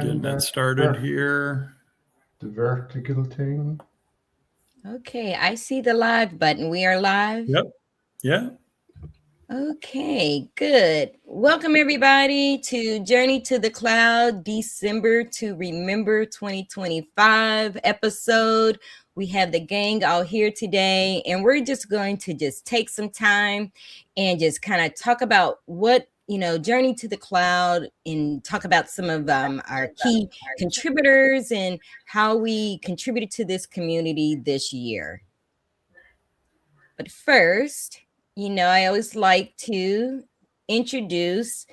Getting it started here. The vertical thing. Okay, I see the live button. We are live? Yep. Yeah. Okay, good. Welcome everybody to Journey to the Cloud, December to Remember 2025 episode. We have the gang all here today, and we're just going to take some time and just kind of talk about what, Journey to the Cloud, and talk about some of our key contributors and how we contributed to this community this year. But first, I always like to introduce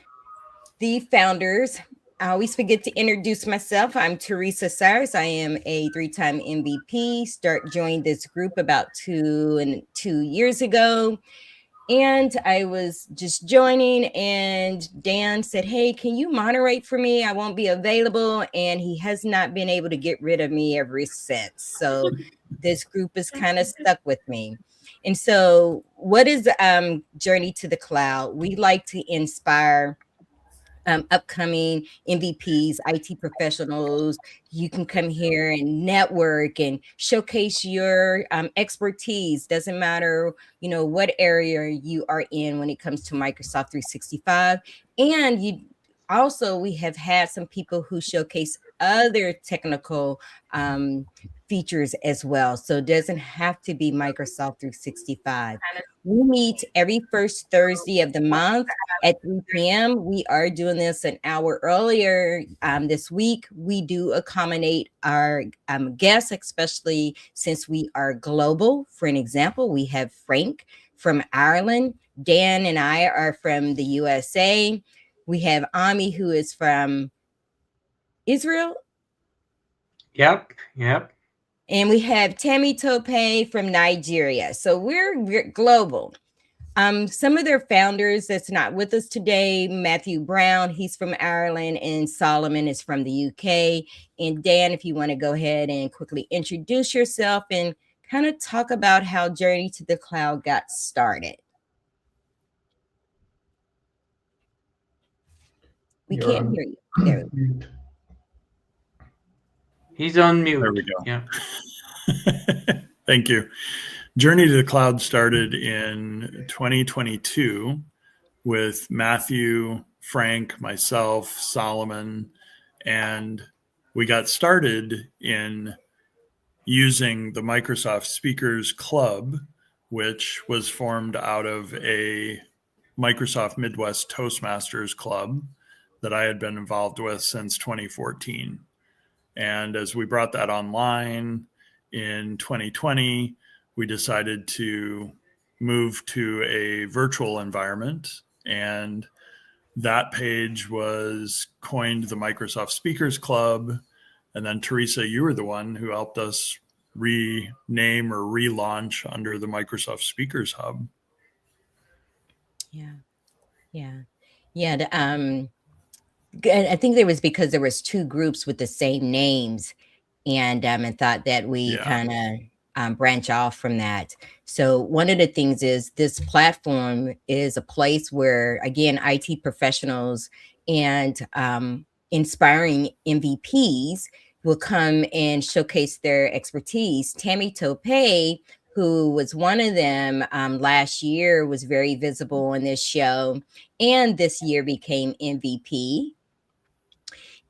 the founders. I always forget to introduce myself. I'm Teresa Cyrus. I am a 3-time MVP. Joined this group about 2 years ago. And I was just joining, and Dan said, "Hey, can you moderate for me? I won't be available." And he has not been able to get rid of me ever since. So this group is kind of stuck with me. And so what is Journey to the Cloud? We like to inspire upcoming MVPs, IT professionals. You can come here and network and showcase your expertise. Doesn't matter, what area you are in when it comes to Microsoft 365. And we have had some people who showcase other technical features as well. So it doesn't have to be Microsoft 365. We meet every first Thursday of the month at 3 p.m. We are doing this an hour earlier this week. We do accommodate our guests, especially since we are global. For an example, we have Frank from Ireland. Dan and I are from the USA. We have Ami, who is from Israel. Yep. And we have Tammy Tope from Nigeria. So we're global. Some of their founders that's not with us today, Matthew Brown, he's from Ireland, and Solomon is from the UK. And Dan, if you want to go ahead and quickly introduce yourself and kind of talk about how Journey to the Cloud got started. We can't hear you. There we go. He's on mute. There we go. Yeah. Thank you. Journey to the Cloud started in 2022 with Matthew, Frank, myself, Solomon, and we got started in using the Microsoft Speakers Club, which was formed out of a Microsoft Midwest Toastmasters Club that I had been involved with since 2014. And as we brought that online in 2020, we decided to move to a virtual environment. And that page was coined the Microsoft Speakers Club. And then Teresa, you were the one who helped us rename or relaunch under the Microsoft Speakers Hub. Yeah. I think there was because there was 2 groups with the same names, and thought that we kind of branch off from that. So one of the things is this platform is a place where, again, IT professionals and inspiring MVPs will come and showcase their expertise. Tammy Tope, who was one of them last year, was very visible on this show, and this year became MVP.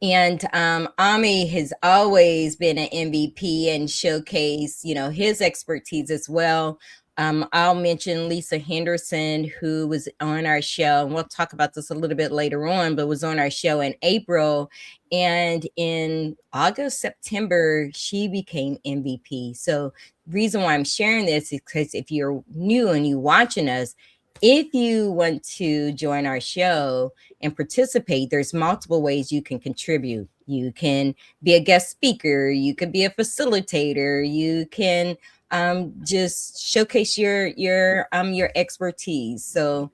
And Ami has always been an MVP and showcase, his expertise as well. I'll mention Lisa Henderson, who was on our show, and we'll talk about this a little bit later on, but was on our show in April. And in August, September, she became MVP. So the reason why I'm sharing this is because if you're new and you're watching us, if you want to join our show and participate, there's multiple ways you can contribute. You can be a guest speaker. You could be a facilitator. You can just showcase your expertise. So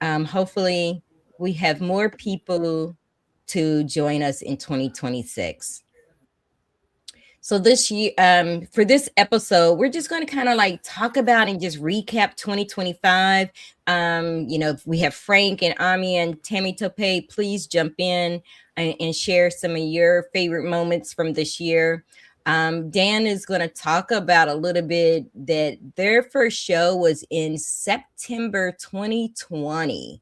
hopefully we have more people to join us in 2026. So this year, for this episode, we're just going to kind of like talk about and just recap 2025. We have Frank and Ami and Tammy Tope. Please jump in and share some of your favorite moments from this year. Dan is going to talk about a little bit that their first show was in September 2020.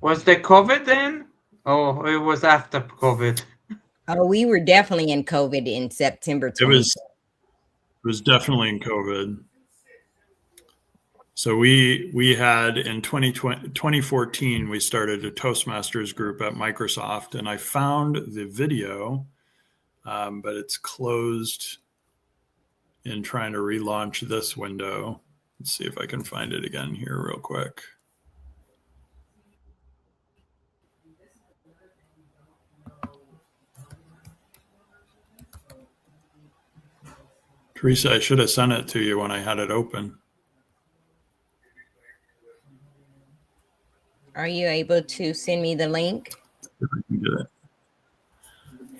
Was there COVID then? Oh, it was after COVID. Oh, we were definitely in COVID in September 2020. It was definitely in COVID. So we had in 2014, we started a Toastmasters group at Microsoft, and I found the video, but it's closed in trying to relaunch this window. Let's see if I can find it again here real quick. Teresa, I should have sent it to you when I had it open. Are you able to send me the link? If I can get it.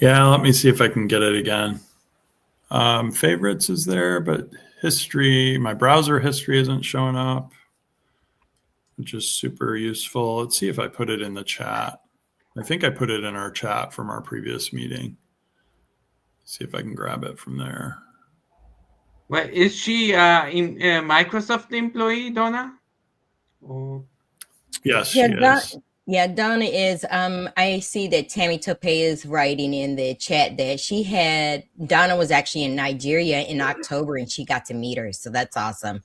Yeah, let me see if I can get it again. Favorites is there, but history, my browser history isn't showing up, which is super useful. Let's see if I put it in the chat. I think I put it in our chat from our previous meeting. See if I can grab it from there. Well, is she in Microsoft employee, Donna? Or... Yes, she Yeah, is. Donna is. I see that Tammy Tope is writing in the chat that Donna was actually in Nigeria in October and she got to meet her. So that's awesome.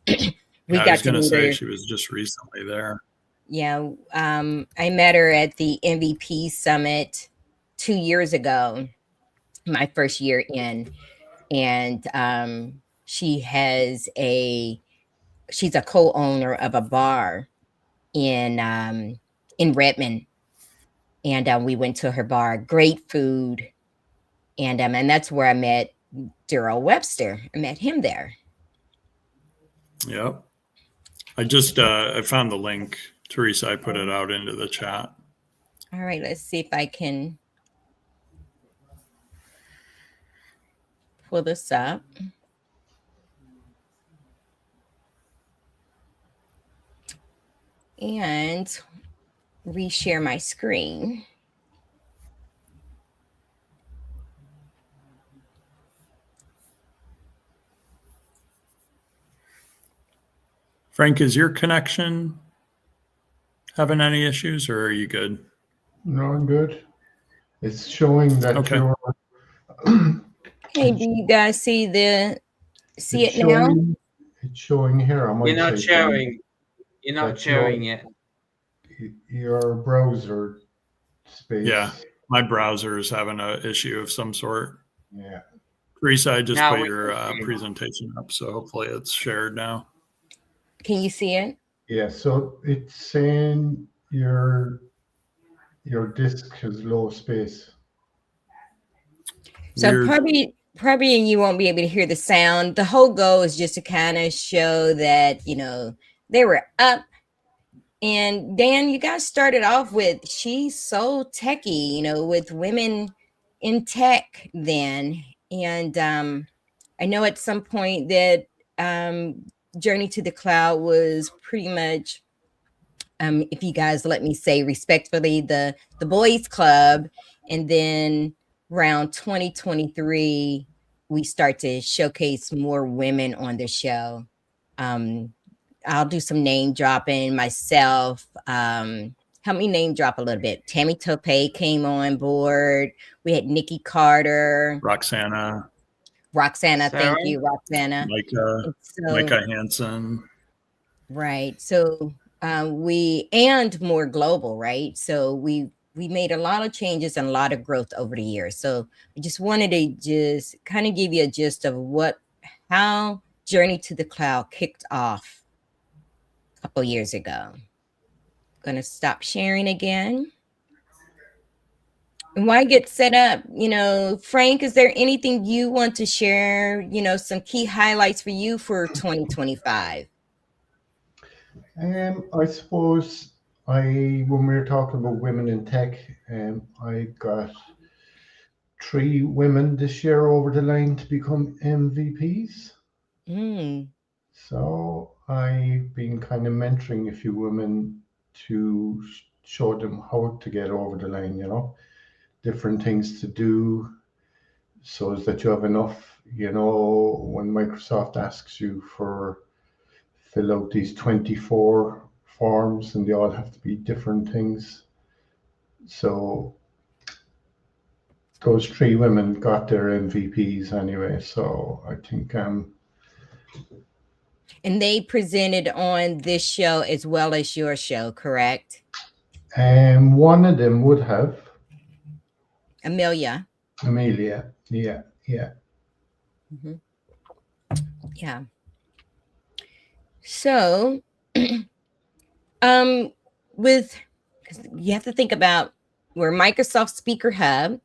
I was going to say she was just recently there. Yeah. I met her at the MVP Summit 2 years ago, my first year in. And she's a co-owner of a bar in Redmond, and we went to her bar. Great food, and that's where I met Daryl Webster. I met him there. Yep. I just I found the link, Teresa. I put it out into the chat. All right, let's see if I can pull this up. And reshare my screen. Frank, is your connection having any issues, or are you good? No, I'm good. It's showing that Okay. you're. Hey, do you guys see it it's now? showing, it's showing here. You're not sharing. You're not That's sharing it. Your browser space. Yeah, my browser is having an issue of some sort. Yeah. Teresa, I just Now put we your can see it. presentation up, so hopefully it's shared now. Can you see it? Yeah. So it's saying your disk has low space. So Weird. probably you won't be able to hear the sound. The whole goal is just to kind of show that, they were up. And Dan, you guys started off with she's so techie, with women in tech then. And I know at some point that Journey to the Cloud was pretty much, if you guys let me say respectfully, the boys club. And then around 2023, we start to showcase more women on the show. I'll do some name dropping myself. Help me name drop a little bit. Tammy Tope came on board. We had Nikki Carter. Roxana, Thank Sarah? you, Roxana. Micah Hansen. Right. So and more global, right? So we made a lot of changes and a lot of growth over the years. So I just wanted to just kind of give you a gist of how Journey to the Cloud kicked off a couple years ago. Gonna stop sharing again. And while I get set up, Frank, is there anything you want to share, some key highlights for you for 2025? I suppose when we were talking about women in tech, I got 3 women this year over the line to become MVPs. Mm, So I've been kind of mentoring a few women to show them how to get over the line, different things to do so as that you have enough, when Microsoft asks you for fill out these 24 forms and they all have to be different things. So those 3 women got their MVPs anyway. So I think and they presented on this show as well as your show, correct? one of them would have Amelia. Amelia. Yeah. Mhm. Yeah. So, with 'cause you have to think about we're Microsoft Speaker Hub,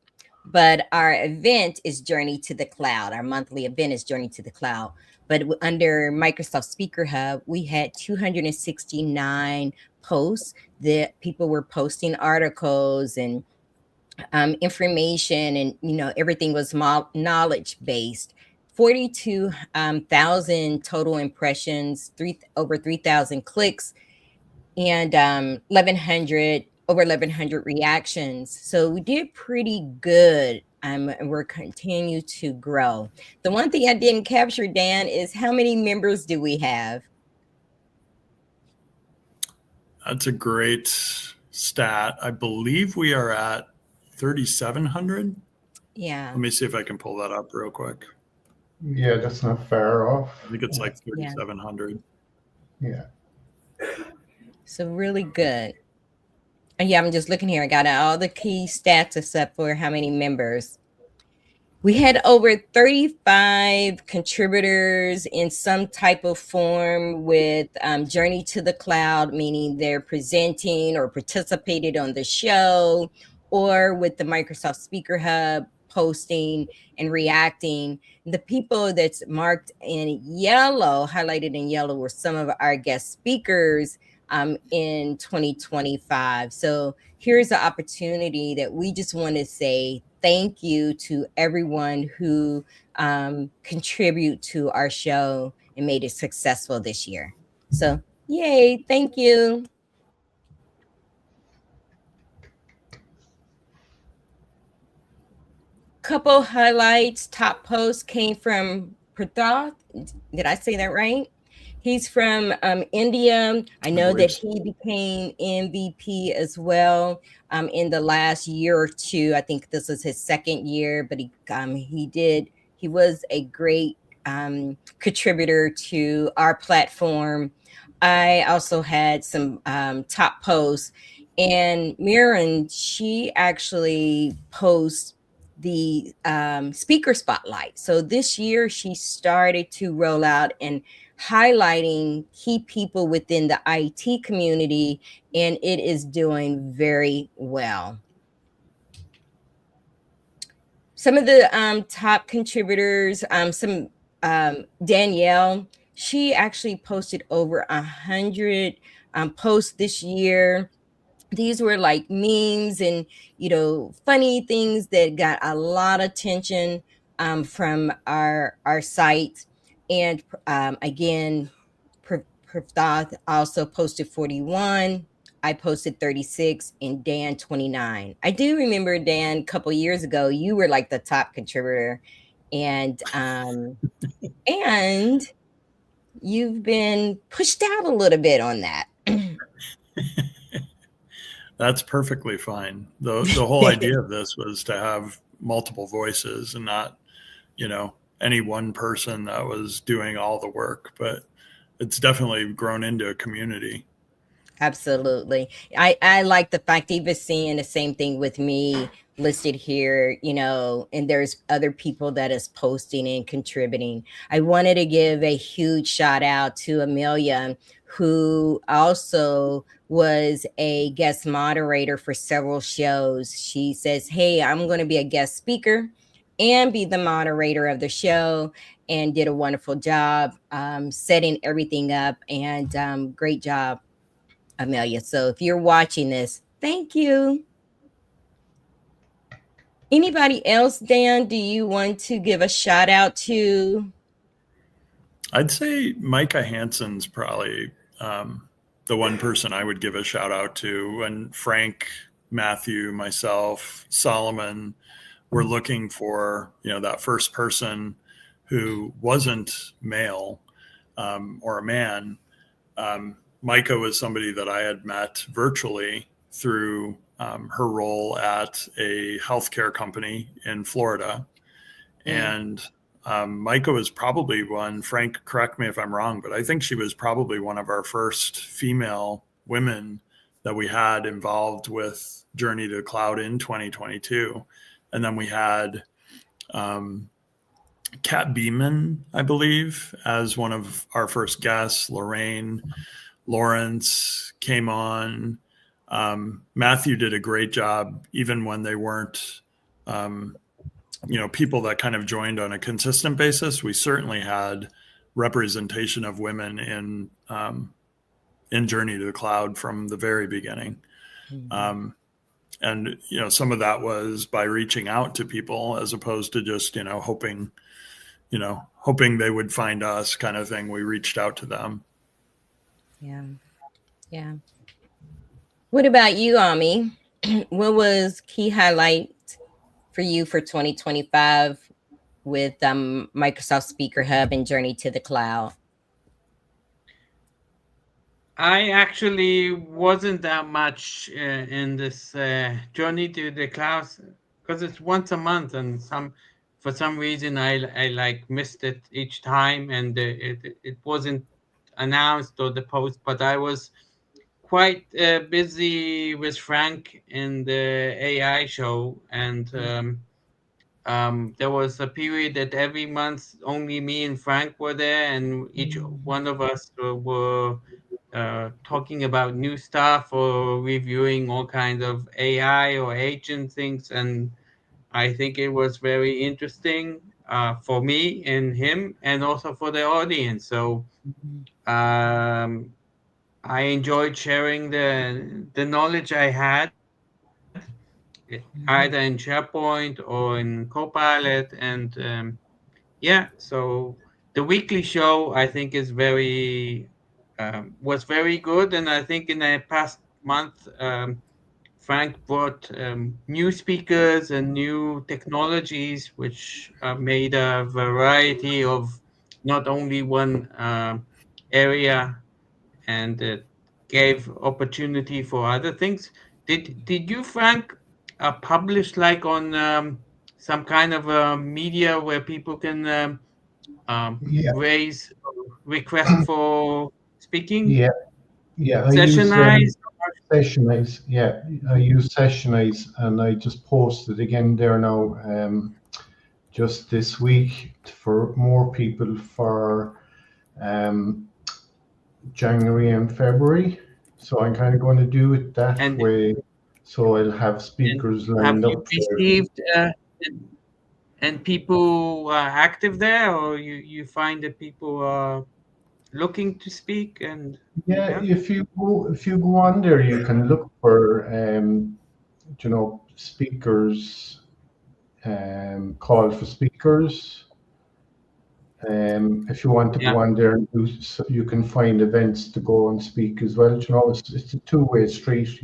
but our event is Journey to the Cloud. Our monthly event is Journey to the Cloud. But under Microsoft Speaker Hub, we had 269 posts that people were posting articles and information, and everything was knowledge based. 42,000 total impressions, over 3,000 clicks, and 1,100 over 1,100 reactions. So we did pretty good. And we're continue to grow. The one thing I didn't capture, Dan, is how many members do we have? That's a great stat. I believe we are at 3,700. Yeah. Let me see if I can pull that up real quick. Yeah, that's not far off. I think it's like 3,700. Yeah. So really good. And yeah, I'm just looking here. I got all the key stats except for how many members. We had over 35 contributors in some type of form with Journey to the Cloud, meaning they're presenting or participated on the show, or with the Microsoft Speaker Hub, posting and reacting. The people that's marked in yellow, highlighted in yellow, were some of our guest speakers in 2025. So here's the opportunity that we just want to say thank you to everyone who contribute to our show and made it successful this year. So yay, thank you. Couple highlights. Top post came from Pratath. Did I say that right? He's from India. I know that he became MVP as well in the last year or two. I think this was his second year, but he was a great contributor to our platform. I also had some top posts, and Mirren, she actually posts the speaker spotlight. So this year she started to roll out and highlighting key people within the IT community, and it is doing very well. Some of the top contributors, Danielle, she actually posted over 100 posts this year. These were like memes and funny things that got a lot of attention from our site. And again, Praftath also posted 41. I posted 36, and Dan 29. I do remember, Dan, a couple years ago, you were like the top contributor, and and you've been pushed out a little bit on that. That's perfectly fine. The whole idea of this was to have multiple voices and not, any one person that was doing all the work, but it's definitely grown into a community. Absolutely. I like the fact even seeing the same thing with me listed here, and there's other people that is posting and contributing. I wanted to give a huge shout out to Amelia, who also was a guest moderator for several shows. She says, hey, I'm going to be a guest speaker and be the moderator of the show, and did a wonderful job setting everything up, and great job. Amelia. So if you're watching this, thank you. Anybody else, Dan, do you want to give a shout out to? I'd say Micah Hansen's probably the one person I would give a shout out to. And Frank, Matthew, myself, Solomon, we're looking for, that first person who wasn't male or a man. Micah was somebody that I had met virtually through her role at a healthcare company in Florida. And Micah was probably one, Frank, correct me if I'm wrong, but I think she was probably one of our first female women that we had involved with Journey to the Cloud in 2022. And then we had Kat Beeman, I believe, as one of our first guests. Lawrence came on. Matthew did a great job, even when they weren't, people that kind of joined on a consistent basis. We certainly had representation of women in Journey to the Cloud from the very beginning. And, some of that was by reaching out to people as opposed to just, hoping they would find us kind of thing. We reached out to them. Yeah. What about you, Ami? What was key highlight for you for 2025 with Microsoft Speaker Hub and Journey to the Cloud? I actually wasn't that much in this Journey to the Cloud because it's once a month, and for some reason I like missed it each time, and it wasn't announced or the post. But I was quite busy with Frank in the AI show, and there was a period that every month only me and Frank were there, and each one of us were talking about new stuff or reviewing all kinds of AI or agent things. And I think it was very interesting for me and him, and also for the audience. So I enjoyed sharing the knowledge I had, either in SharePoint or in Copilot. And so the weekly show, I think, is was very good. And I think in the past month, Frank brought new speakers and new technologies, which made a variety of not only one area, and it gave opportunity for other things. Did you, Frank, publish like on some kind of media where people can raise request for speaking? Yeah. I Sessionize? Sessionize. Yeah, I use Sessionize, and I just posted again there now just this week for more people for January and February. So I'm kind of going to do it that way. So I'll have speakers lined up. Have you received and people are active there, or you find that people are looking to speak? And if you go on there, you can look for speakers, call for speakers. If you want to go on there, you can find events to go and speak as well. It's a two-way street.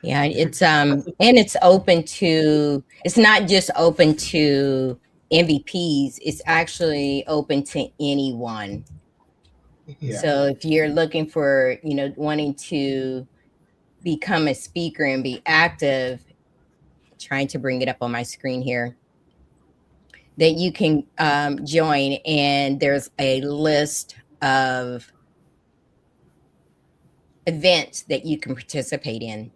Yeah, it's and it's open to. It's not just open to MVPs. It's actually open to anyone. Yeah. So if you're looking for, wanting to become a speaker and be active, trying to bring it up on my screen here, that you can join, and there's a list of events that you can participate in.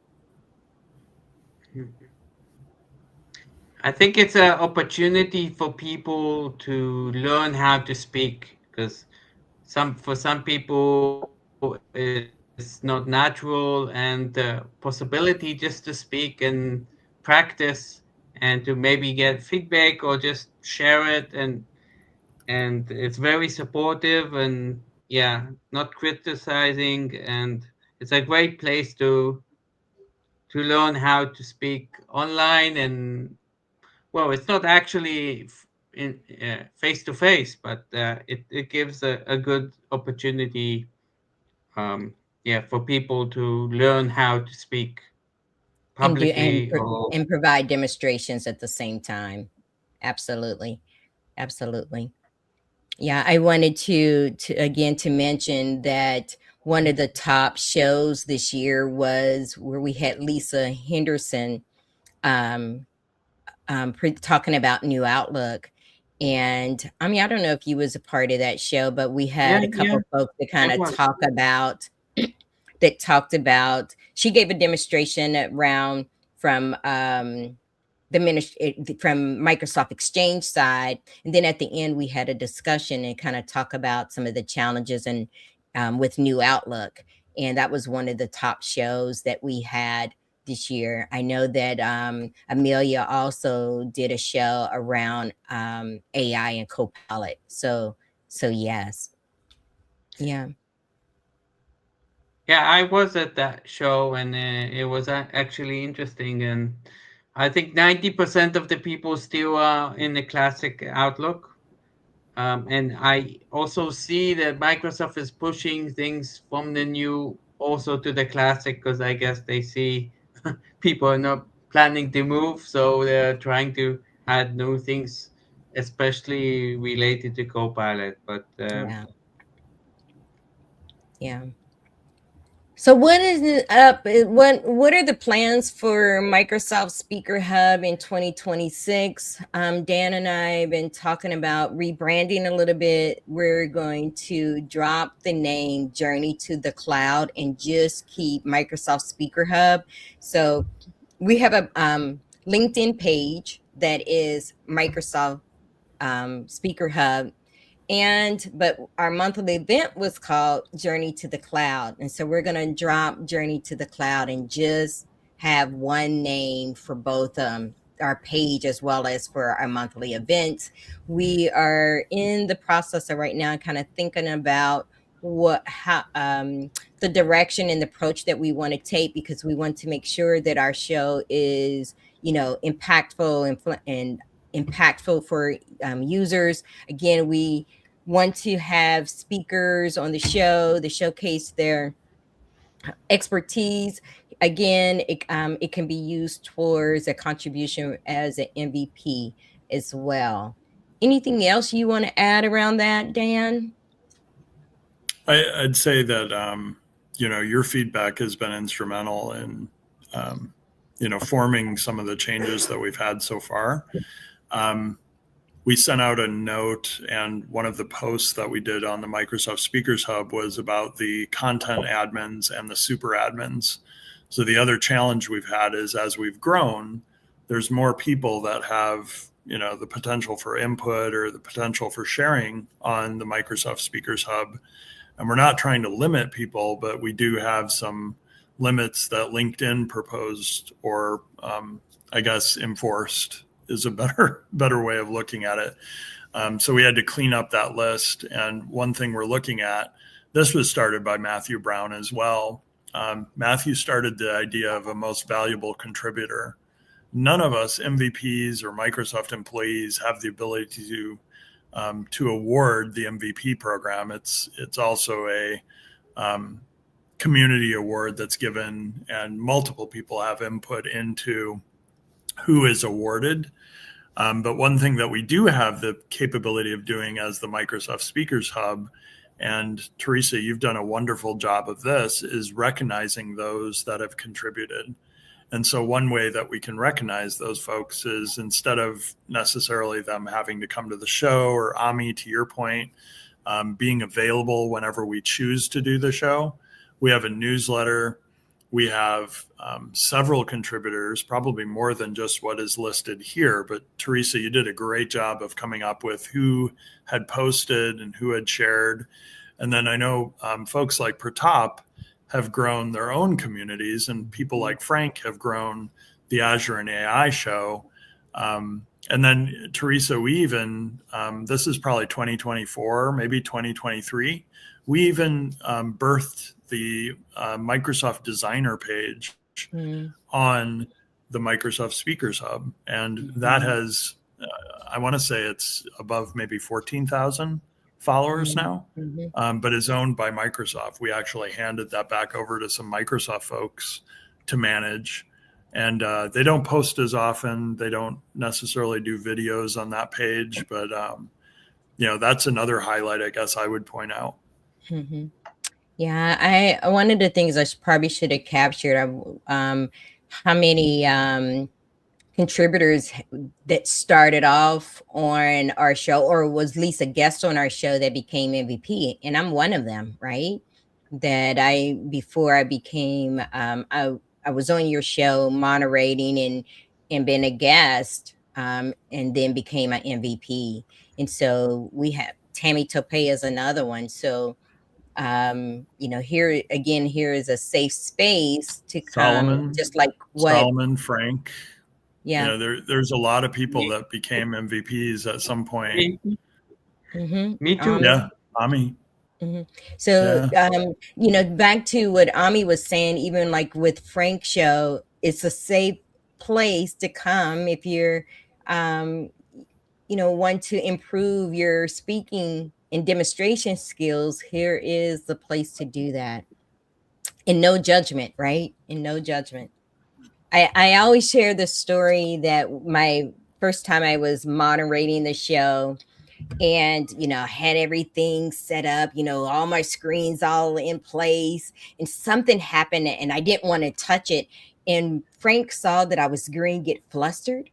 I think it's an opportunity for people to learn how to speak, because for some people it's not natural, and the possibility just to speak and practice and to maybe get feedback or just share it, and it's very supportive, and not criticizing, and it's a great place to learn how to speak online. And well, it's not actually in face to face, but it gives a good opportunity, yeah, for people to learn how to speak And do publicly or and provide demonstrations at the same time. Absolutely. Absolutely. Yeah, I wanted to again to mention that one of the top shows this year was where we had Lisa Henderson um, talking about New Outlook. And I mean, I don't know if you was a part of that show, but we yeah, had a yeah, couple folks that kind that of was. talked about. She gave a demonstration around from from Microsoft Exchange side, and then at the end we had a discussion and kind of talk about some of the challenges and with New Outlook, and that was one of the top shows that we had this year. I know that Amelia also did a show around AI and Copilot. So yes, yeah. Yeah, I was at that show, and it was actually interesting. And I think 90% of the people still are in the classic Outlook. And I also see that Microsoft is pushing things from the new also to the classic, because I guess they see people are not planning to move, so they're trying to add new things, especially related to Copilot. But Yeah. Yeah. So what is it up? What are the plans for Microsoft Speaker Hub in 2026? Dan and I have been talking about rebranding a little bit. We're going to drop the name Journey to the Cloud and just keep Microsoft Speaker Hub. So we have a LinkedIn page that is Microsoft Speaker Hub, but our monthly event was called Journey to the Cloud, and so we're going to drop Journey to the Cloud and just have one name for both our page as well as for our monthly events. We are in the process of right now kind of thinking about the direction and the approach that we want to take, because we want to make sure that our show is impactful and impactful for users. Again, we want to have speakers on the show to showcase their expertise. Again, it can be used towards a contribution as an MVP as well. Anything else you want to add around that, Dan? I'd say that your feedback has been instrumental in forming some of the changes that we've had so far. We sent out a note, and one of the posts that we did on the Microsoft Speakers Hub was about the content admins and the super admins. So the other challenge we've had is, as we've grown, there's more people that have the potential for input or the potential for sharing on the Microsoft Speakers Hub. And we're not trying to limit people, but we do have some limits that LinkedIn proposed, or I guess enforced is a better way of looking at it. So we had to clean up that list. And one thing we're looking at, this was started by Matthew Brown as well. Matthew started the idea of a most valuable contributor. None of us MVPs or Microsoft employees have the ability to award the MVP program. It's also a community award that's given, and multiple people have input into who is awarded. But one thing that we do have the capability of doing as the Microsoft Speakers Hub, and Teresa, you've done a wonderful job of this, is recognizing those that have contributed. And so one way that we can recognize those folks is, instead of necessarily them having to come to the show, or Ami, to your point, being available whenever we choose to do the show, we have a newsletter. We have several contributors, probably more than just what is listed here. But Teresa, you did a great job of coming up with who had posted and who had shared. And then I know folks like Pratap have grown their own communities, and people like Frank have grown the Azure and AI show. And then Teresa, we even, this is probably 2024, maybe 2023, we even birthed the Microsoft Designer page Mm. on the Microsoft Speakers Hub, and that has, I want to say it's above maybe 14,000 followers now, but is owned by Microsoft. We actually handed that back over to some Microsoft folks to manage, and they don't post as often. They don't necessarily do videos on that page, but that's another highlight, I guess I would point out. Mm-hmm. Yeah, one of the things I probably should have captured, how many contributors that started off on our show or was at least a guest on our show that became MVP, and I'm one of them, right? That before I became, I was on your show moderating and been a guest, and then became an MVP. And so we have Tammy Tope as another one. So here again, here is a safe space to come, Solomon, just like what Solomon, Frank. Yeah. There's a lot of people that became MVPs at some point. Me too. Yeah, Ami. So, back to what Ami was saying, even like with Frank's show, it's a safe place to come if you're, want to improve your speaking and demonstration skills. Here is the place to do that. And no judgment, right? And no judgment. I always share the story that my first time I was moderating the show, and had everything set up, all my screens all in place, and something happened and I didn't want to touch it, and Frank saw that I was going to get flustered,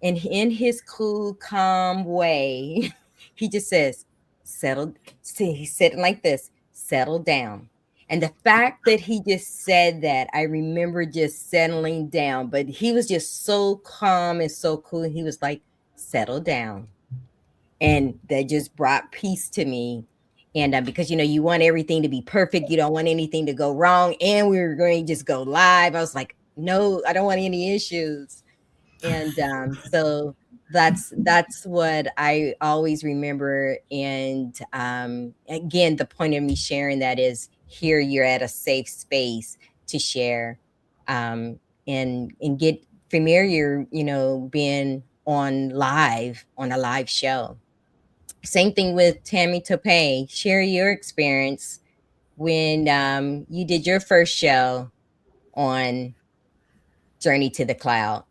and in his cool, calm way, he just says, settle. See, he said it like this: settle down. And the fact that he just said that, I remember just settling down. But he was just so calm and so cool. He was like, settle down. And that just brought peace to me. And because, you want everything to be perfect. You don't want anything to go wrong. And we were going to just go live. I was like, no, I don't want any issues. And so that's what I always remember. And again, the point of me sharing that is, here you're at a safe space to share and get familiar, being on a live show. Same thing with Tammy Tope. Share your experience when you did your first show on Journey to the Cloud.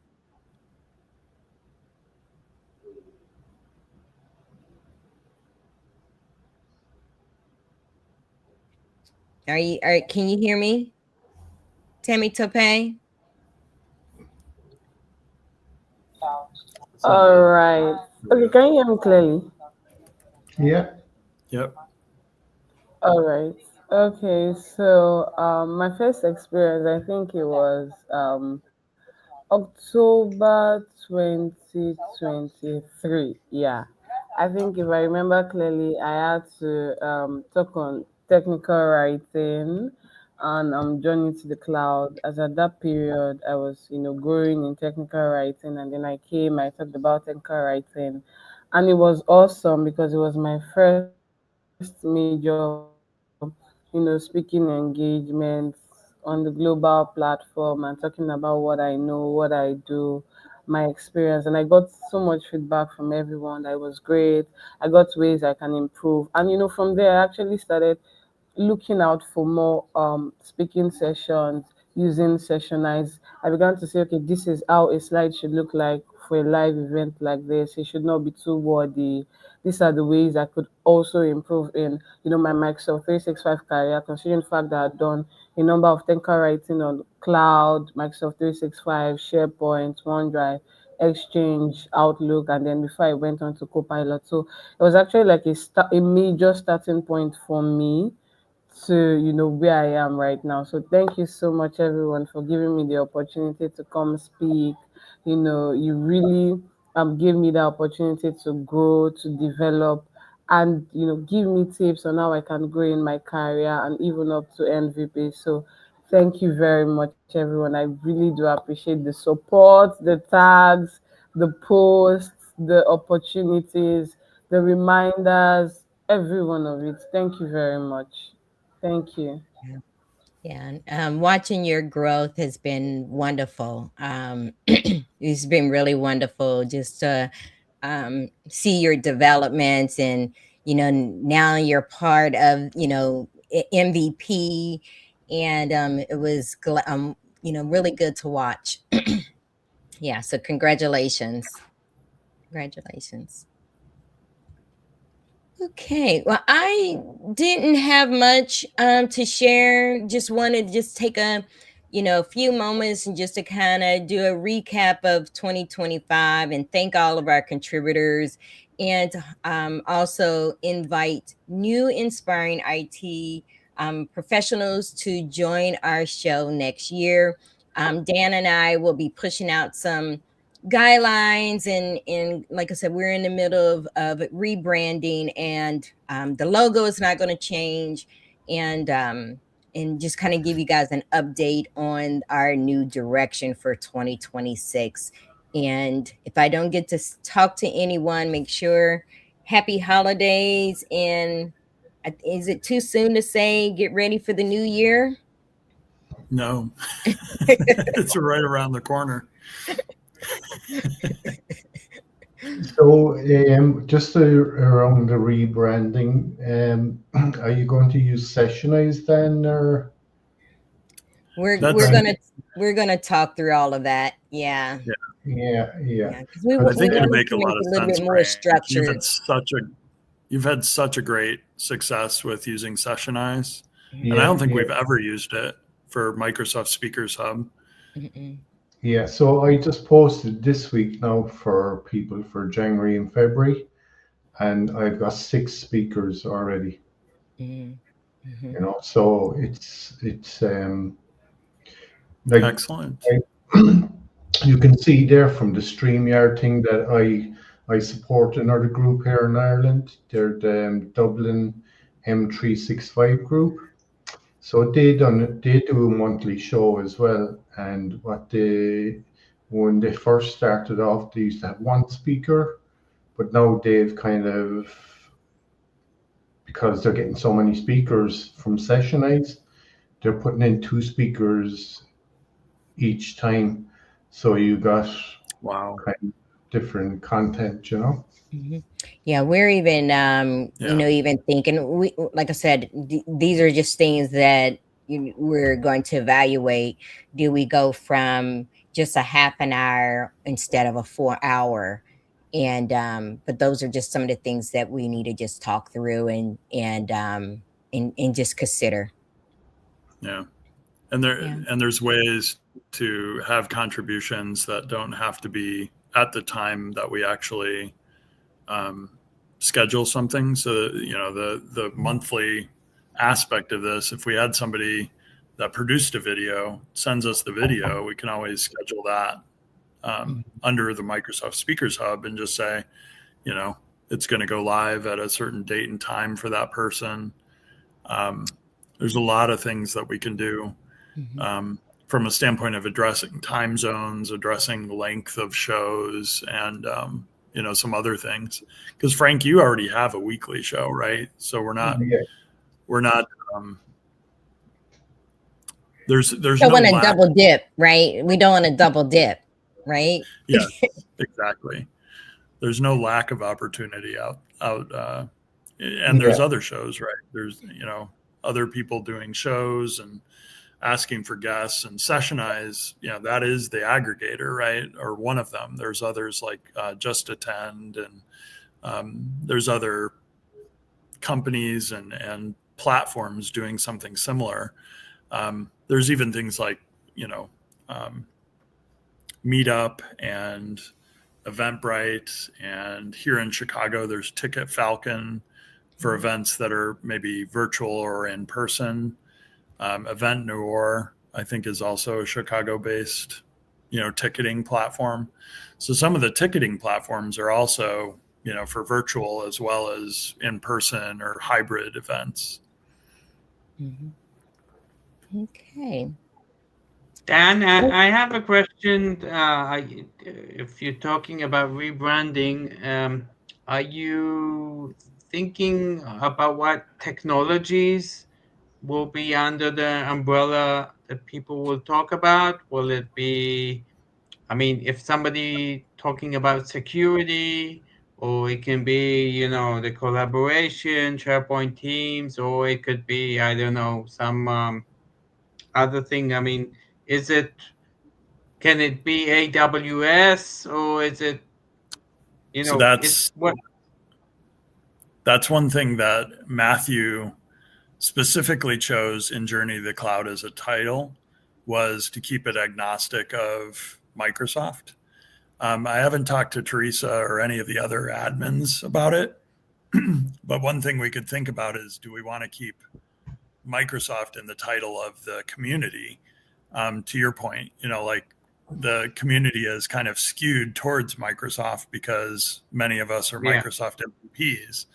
Can you hear me? Tammy Tope? All right. Okay, can you hear me clearly? Yeah. Yep. All right. Okay, so my first experience, I think it was October 2023. Yeah. I think if I remember clearly, I had to talk on technical writing and Journey to the Cloud. As at that period, I was, growing in technical writing, and then I talked about technical writing, and it was awesome because it was my first major, speaking engagements on the global platform and talking about what I know, what I do, my experience. And I got so much feedback from everyone that it was great. I got ways I can improve. And, from there, I actually started looking out for more speaking sessions using Sessionize. I began to say, okay, this is how a slide should look like for a live event like this. It should not be too wordy. These are the ways I could also improve in, my Microsoft 365 career, considering the fact that I've done a number of technical writing on cloud, Microsoft 365, SharePoint, OneDrive, Exchange, Outlook, and then before I went on to Copilot. So it was actually like a major starting point for me to where I am right now. So thank you so much everyone for giving me the opportunity to come speak. You really gave me the opportunity to grow, to develop, and give me tips on how I can grow in my career and even up to MVP. So thank you very much everyone. I really do appreciate the support, the tags, the posts, the opportunities, the reminders, every one of it. Thank you very much. Thank you. Yeah, watching your growth has been wonderful. It's been really wonderful just to see your developments, and now you're part of MVP, and it was really good to watch. Yeah, so congratulations. Okay, well, I didn't have much to share. Just wanted to just take a few moments and just to kind of do a recap of 2025 and thank all of our contributors, and also invite new inspiring IT professionals to join our show next year. Dan and I will be pushing out some guidelines, and like I said, we're in the middle of rebranding, and the logo is not going to change, and just kind of give you guys an update on our new direction for 2026. And if I don't get to talk to anyone, make sure happy holidays. And is it too soon to say get ready for the new year? No, it's right around the corner. So, just around the rebranding, are you going to use Sessionize then, or? We're gonna talk through all of that. Yeah. Yeah. Because we I think want it'll make a lot of little sense. bit more Frank. structured. You've had such a great success with using Sessionize, Yeah, and I don't think we've ever used it for Microsoft Speakers Hub. Mm-mm. Yeah, so I just posted this week now for people for January and February, and I've got 6 speakers already. Mm-hmm. So it's like Excellent. You can see there from the StreamYard thing that I support another group here in Ireland. They're the Dublin M365 group. So they do a monthly show as well. And when they first started off, they used to have 1 speaker, but now they've kind of, because they're getting so many speakers from Sessionize, they're putting in 2 speakers each time. So you got kind of different content, Mm-hmm. Yeah, we're even even thinking, we, like I said, these are just things that we're going to evaluate. Do we go from just a half an hour instead of a 4 hour? And but those are just some of the things that we need to just talk through and just consider. Yeah. And there's ways to have contributions that don't have to be at the time that we actually schedule something. So the monthly aspect of this, if we had somebody that produced a video, sends us the video, we can always schedule that under the Microsoft Speakers Hub and just say, it's going to go live at a certain date and time for that person. There's a lot of things that we can do from a standpoint of addressing time zones, addressing length of shows, and some other things. Because Frank, you already have a weekly show, right? So we're not. There's don't no want to lack. double dip, right? We don't want to double dip, right? Yeah, exactly. There's no lack of opportunity out, and there's other shows, right? There's other people doing shows and asking for guests, and Sessionize, that is the aggregator, right? Or one of them. There's others like Just Attend, and there's other companies and platforms doing something similar. There's even things like Meetup and Eventbrite, and here in Chicago there's Ticket Falcon for events that are maybe virtual or in person. Event Noir, I think, is also a Chicago-based, ticketing platform. So some of the ticketing platforms are also, for virtual as well as in person or hybrid events. Okay. Dan, I have a question. If you're talking about rebranding, are you thinking about what technologies will be under the umbrella that people will talk about? Will it be, I mean, if somebody talking about security, or it can be, you know, the collaboration, SharePoint Teams, or it could be, I don't know, some other thing. I mean, can it be AWS, or is it, you So know, it's what? that's one thing that Matthew specifically chose in Journey to the Cloud as a title, was to keep it agnostic of Microsoft. I haven't talked to Teresa or any of the other admins about it, but one thing we could think about is, do we want to keep Microsoft in the title of the community? To your point, you know, like the community is kind of skewed towards Microsoft because many of us are Microsoft MVPs.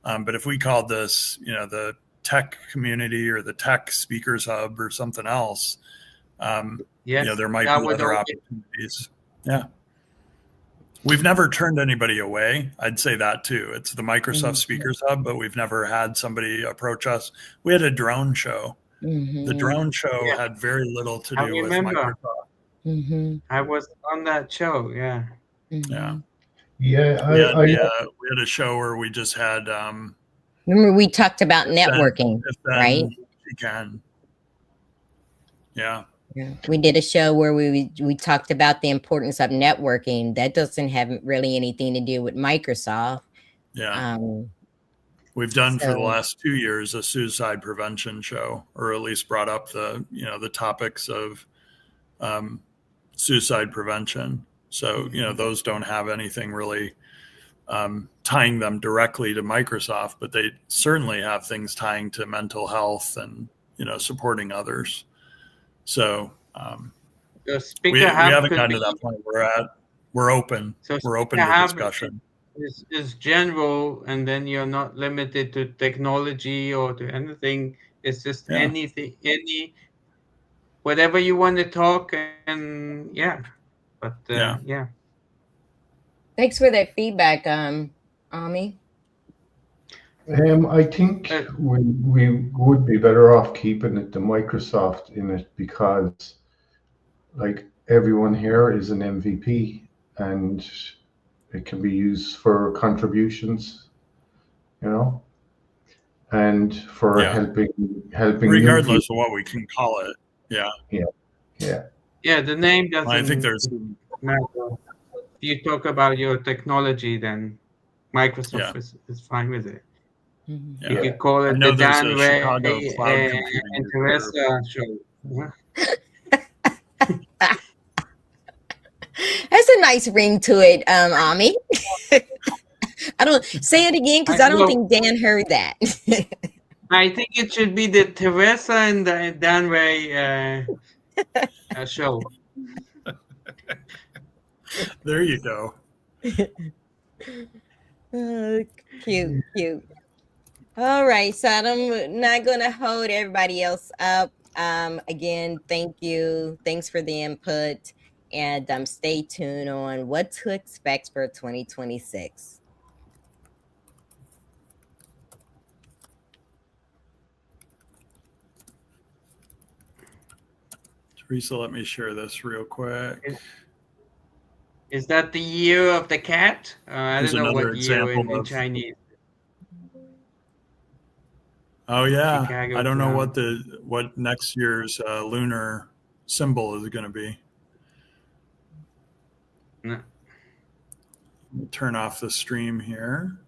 But if we called this, you know, the tech community or the tech speakers hub or something else, you know, there might be other opportunities. Yeah. We've never turned anybody away. I'd say that too. It's the Microsoft Speakers Hub, but we've never had somebody approach us. We had a drone show. The drone show had very little to do with Microsoft. I was on that show. Yeah. Yeah. Yeah. We had a show where we just had. Remember, we talked about networking, right? You can. Yeah. Yeah. We did a show where we talked about the importance of networking. That doesn't have really anything to do with Microsoft. Yeah. We've done for the last 2 years a suicide prevention show, or at least brought up the, you know, the topics of suicide prevention. So, you know, those don't have anything really tying them directly to Microsoft, but they certainly have things tying to mental health and, you know, supporting others. So we haven't gotten to that point. We're open. So we're open to discussion. Is general, and then you're not limited to technology or to anything. It's just anything, whatever you want to talk, and But yeah. Thanks for that feedback, Ami. I think we would be better off keeping it to Microsoft in it, because like everyone here is an MVP and it can be used for contributions, you know, and for helping regardless of what we can call it. Yeah, the name doesn't. I think there's. If you talk about your technology, then Microsoft is fine with it. You could call it the Dan Ray and Teresa show. That's a nice ring to it, Ami. I don't say it again because I don't think Dan heard that. I think it should be the Teresa and the Dan Ray show. There you go. Cute. All right, so I'm not going to hold everybody else up. Again, thank you. Thanks for the input. And stay tuned on what to expect for 2026. Teresa, let me share this real quick. Is that the year of the cat? I don't know what year in Chinese. Oh yeah, Chicago I don't know what next year's lunar symbol is going to be. No. Turn off the stream here.